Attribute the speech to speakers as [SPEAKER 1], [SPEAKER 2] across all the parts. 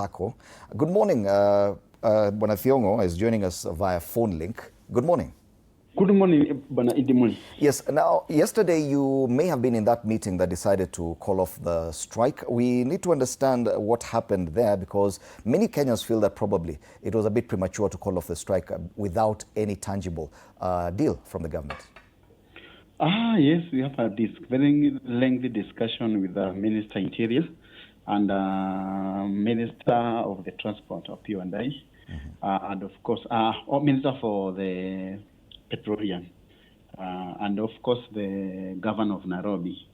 [SPEAKER 1] Tako. Good morning. Bwana Thiong'o is joining us via phone link. Good morning.
[SPEAKER 2] Good morning, Bwana Idimoni.
[SPEAKER 1] Yes, now, yesterday you may have been in that meeting that decided to call off the strike. We need to understand what happened there because many Kenyans feel that probably it was a bit premature to call off the strike without any tangible deal from the government.
[SPEAKER 2] Yes, we have had this very lengthy discussion with the Minister Interior and Minister of the Transport of P&I, and of course, Minister for the Petroleum, and of course the Governor of Nairobi,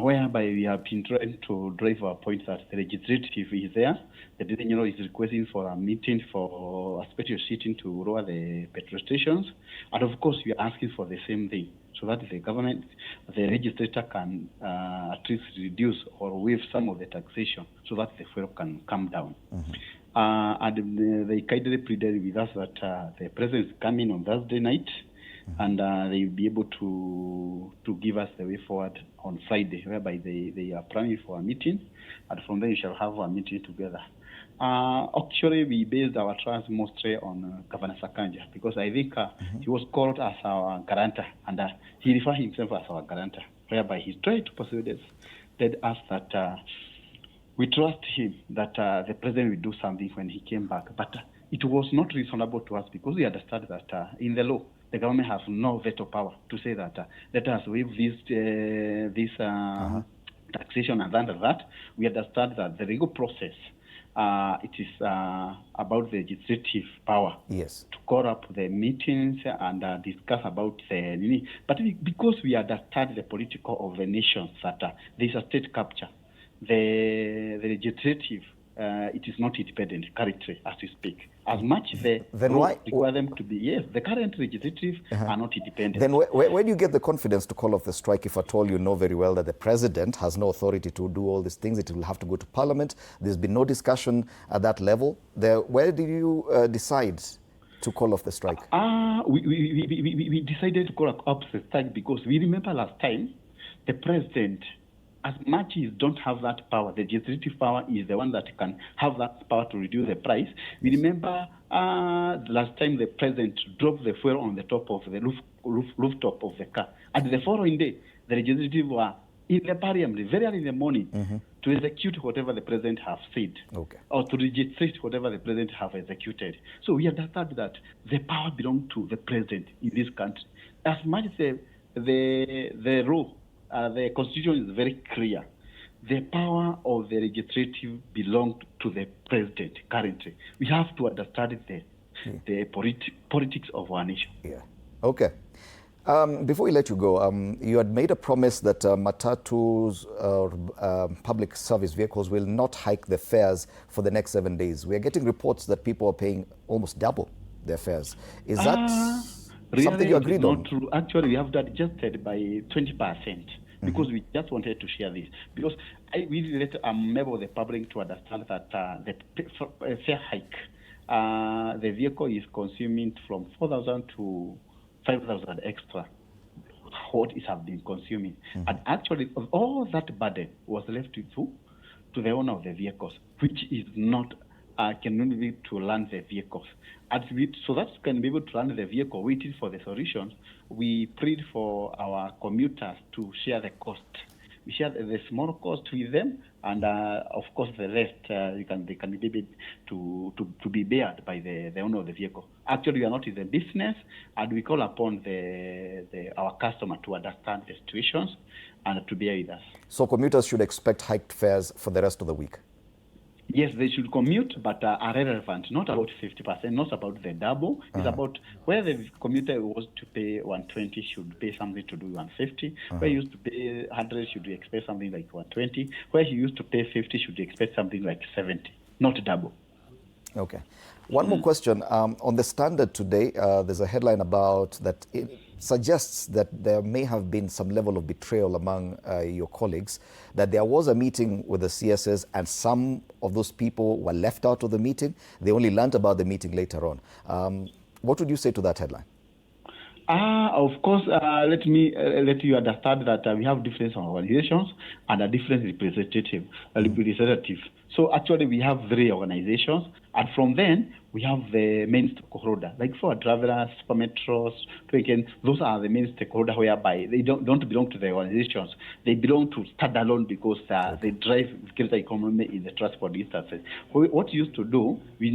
[SPEAKER 2] whereby we have been trying to drive our point that the legislative is there. The DStv is requesting for a meeting for a special sitting to lower the petrol stations, and of course we are asking for the same thing, so that the government, the legislator can at least reduce or waive some of the taxation so that the fuel can come down. And they kindly pleaded with us that the president is coming on Thursday night, and they will be able to give us the way forward on Friday, whereby they are planning for a meeting, and from there we shall have a meeting together. Actually, we based our trust mostly on Governor Sakanja, because I think he was called as our guarantor, and he referred himself as our guarantor, whereby he tried to persuade us that we trust him, that the president will do something when he came back. But it was not reasonable to us because we understand that in the law, the government has no veto power to say that let us waive this taxation, and under that, we understand that the legal process, it is about the legislative power to call up the meetings and discuss about the... But because we understand the political of the nation, that there is a state capture, the legislative, it is not independent currently as we speak. As much the law require them to be, yes, the current legislative are not independent.
[SPEAKER 1] Then where do you get the confidence to call off the strike if at all you know very well that the president has no authority to do all these things? It will have to go to parliament. There's been no discussion at that level. Where did you decide to call off the strike?
[SPEAKER 2] We decided to call off the strike because we remember last time the president, as much as don't have that power, the legislative power is the one that can have that power to reduce the price. We remember last time the president dropped the fuel on the top of the rooftop of the car. And the following day, the legislative were in the parliament very early in the morning to execute whatever the president has said, or to legislate whatever the president have executed. So we understand that the power belongs to the president in this country. As much as the rule, the constitution is very clear. The power of the legislative belongs to the president currently. We have to understand the politics of our nation.
[SPEAKER 1] Yeah. Okay. Before we let you go, you had made a promise that matatus or public service vehicles will not hike the fares for the next 7 days. We are getting reports that people are paying almost double their fares. Is that something you agreed on?
[SPEAKER 2] Not true. Actually, we have that adjusted by 20% because we just wanted to share this. Because we let a member of the public to understand that the fare hike, the vehicle is consuming from 4,000 to 5,000 extra what it has been consuming. And actually, all that burden was left to the owner of the vehicles, which is not can only be to land the vehicles. So that can be able to land the vehicle, waiting for the solutions. We plead for our commuters to share the cost. We share the small cost with them, and of course the rest they can be able to be bared by the owner of the vehicle. Actually, we are not in the business, and we call upon our customer to understand the situations and to bear with us.
[SPEAKER 1] So commuters should expect hiked fares for the rest of the week?
[SPEAKER 2] Yes, they should commute, but are relevant, not about 50%, not about the double. It's about where the commuter was to pay 120 should pay something to do 150. Where he used to pay 100 should expect something like 120. Where he used to pay 50 should expect something like 70, not double.
[SPEAKER 1] Okay. One more question. On the Standard today, there's a headline about that it suggests that there may have been some level of betrayal among your colleagues, that there was a meeting with the CSS and some of those people were left out of the meeting. They only learned about the meeting later on. What would you say to that headline?
[SPEAKER 2] Of course, let me let you understand that we have different organizations and a different representative. So actually, we have 3 organizations, and from then we have the main stakeholder, like for travelers, for metros, those are the main stakeholder, whereby they don't belong to the organizations. They belong to standalone because they drive greater economy in the transport instances. What you used to do, we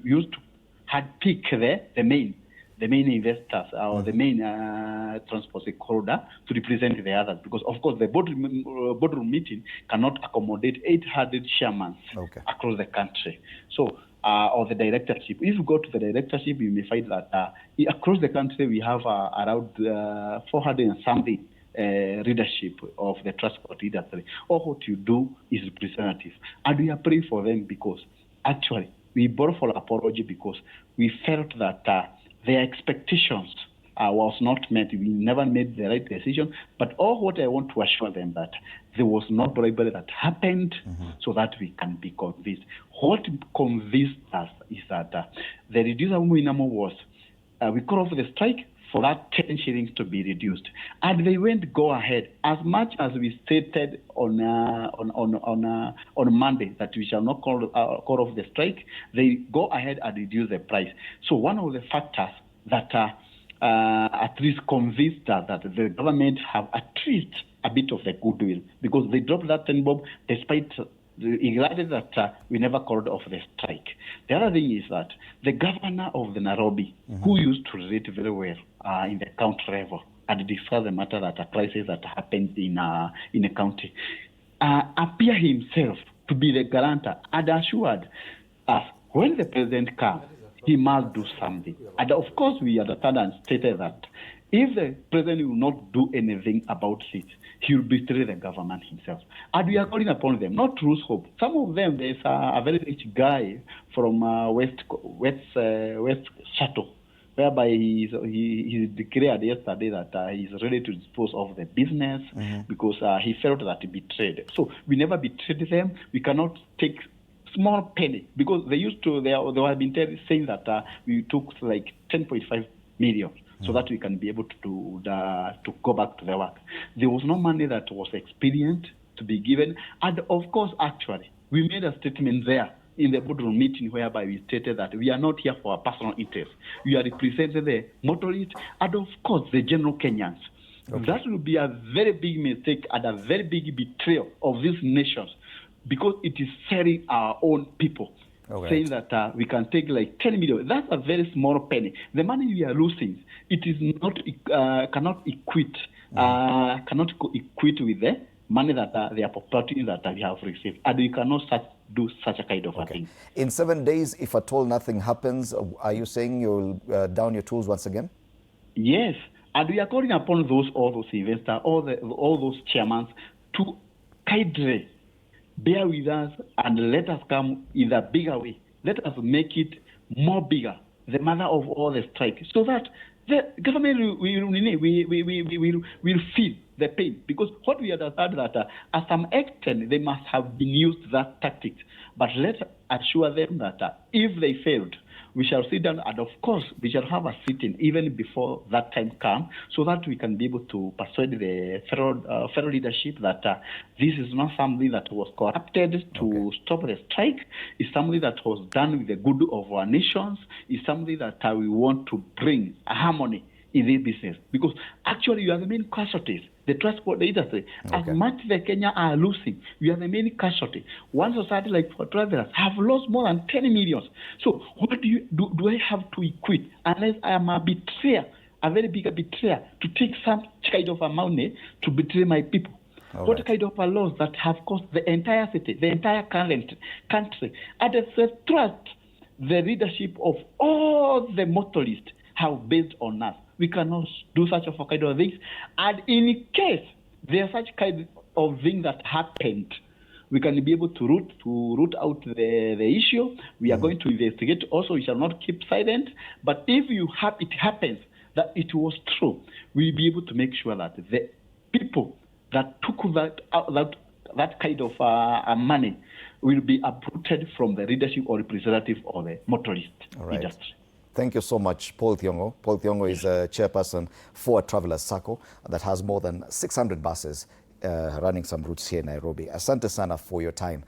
[SPEAKER 2] used to pick the main investors or the main transport stakeholder to represent the others, because of course the boardroom meeting cannot accommodate 800 chairmen across the country. So or the directorship. If you go to the directorship, you may find that across the country we have around 400 and something leadership of the transport industry. All what you do is representative, and we are praying for them, because actually we borrow for apology because we felt that their expectations was not met. We never made the right decision. But all what I want to assure them that there was no bribery that happened, so that we can be convinced. What convinced us is that the reducible minimum was we call off the strike for that 10 shillings to be reduced, and they went go ahead as much as we stated on Monday that we shall not call off the strike. They go ahead and reduce the price. So one of the factors that at least convinced us that the government have at least a bit of the goodwill, because they dropped that 10 bob despite regarded that we never called off the strike. The other thing is that the governor of the Nairobi, who used to relate very well in the county level and discuss the matter that a crisis that happened in a county, appear himself to be the guarantor and assured us when the president comes, he must do something. And of course, we understand and stated that if the president will not do anything about it, he will betray the government himself. And we are calling upon them not to lose hope. Some of them, there's a very rich guy from West Shuttle, whereby he declared yesterday that he's ready to dispose of the business because he felt that he betrayed. So we never betrayed them. We cannot take small penny, because they have been saying that we took like 10.5 million. So that we can be able to go back to the work. There was no money that was experienced to be given. And of course, actually, we made a statement there in the boardroom meeting whereby we stated that we are not here for our personal interest. We are representing the motorists and of course the general Kenyans. That will be a very big mistake and a very big betrayal of these nations, because it is selling our own people. Saying that we can take like 10 million. That's a very small penny. The money we are losing, it is not cannot equate with the money that the opportunity that we have received, and we cannot do such a kind of a thing.
[SPEAKER 1] In 7 days, if at all nothing happens, are you saying you'll down your tools once again?
[SPEAKER 2] Yes, and we are calling upon all those investors, all those chairmen to kindly bear with us and let us come in a bigger way. Let us make it more bigger, the matter of all the strike, so that the government will feel the pain. Because what we understand that at some extent they must have been used that tactic. But let's assure them that if they failed, we shall sit down, and of course we shall have a sitting even before that time comes, so that we can be able to persuade the federal leadership that this is not something that was corrupted to stop the strike. It's something that was done with the good of our nations. It's something that we want to bring a harmony in this business, because actually you are the main casualties. The transport industry, as much the Kenya are losing, we are the main casualty. One society like for travelers have lost more than 10 million. So what do I have to equate, unless I am a betrayer, a very big betrayer, to take some kind of a money to betray my people? What kind of a laws that have cost the entire city, the entire country, and the trust the leadership of all the motorists have based on us? We cannot do such a kind of things. And in case there's such kind of thing that happened, we can be able to root out the issue. We are going to investigate. Also, we shall not keep silent. But if it happens that it was true, we'll be able to make sure that the people that took that kind of money will be uprooted from the leadership or representative of the motorist industry.
[SPEAKER 1] Thank you so much, Paul Thiong'o. Paul Thiong'o is a chairperson for Travelers Circle that has more than 600 buses running some routes here in Nairobi. Asante sana for your time.